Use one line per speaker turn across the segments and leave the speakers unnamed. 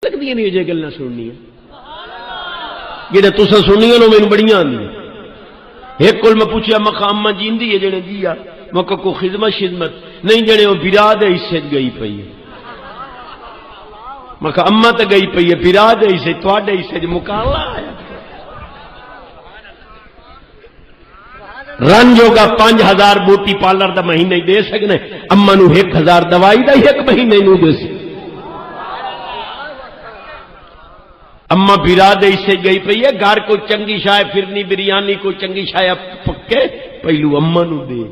لگتی نہیں جی گلیں سننی جہاں تسا سننی مینوں بڑیاں آدی ایک کول میں پوچھا مقام اما جیندی ہے جڑے جی میں کو خدمت شدمت نہیں جڑے وہ برا دے حصے گئی پئی ہے میں اما تو گئی پئی ہے برا دے حصے تواڈے حصے مقابلہ آیا رنج ہوگا 5000 بوٹی پارلر دا مہینے دے سکنے اما نو 1000 دوائی دا 1 مہینے نو دے سکنے اما برا دے سے گئی پئی ہے گھر کوئی چنگی شاہ پھرنی بریانی کوئی چنگی شاہ پکے پہلو اما نو دے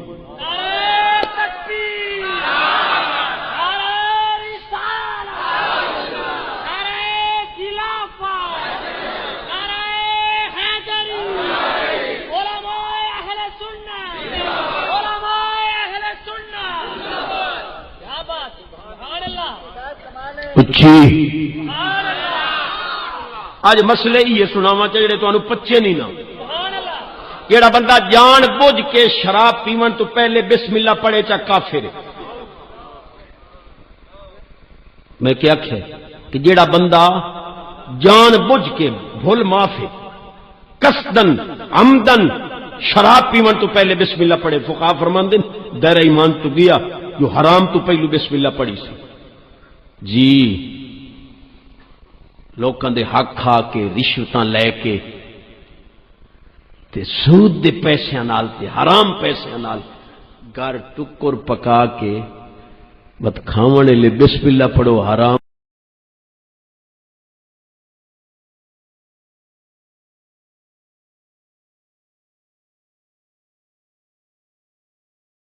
اچھی آج مسئلے یہ سناوا جڑے تمہیں پچے نہیں نا جڑا بندہ جان بوجھ کے شراب پیون تو پہلے بسم اللہ پڑھے چا کافر میں کیا کہ جڑا بندہ جان بوجھ کے بھول معافی قصدن عمدن شراب پیون تو پہلے بسم اللہ پڑھے فقہا فرماندے دائرہ ایمان تو گیا جو حرام تو پہلو بسم اللہ پڑھی سی جی لوکاں دے حق کھا کے رشوتاں لے کے تے سود دے پیسیاں نال تے حرام پیسیاں نال گھر ٹکر پکا کے بت کھاونے لے بسم اللہ پڑھو حرام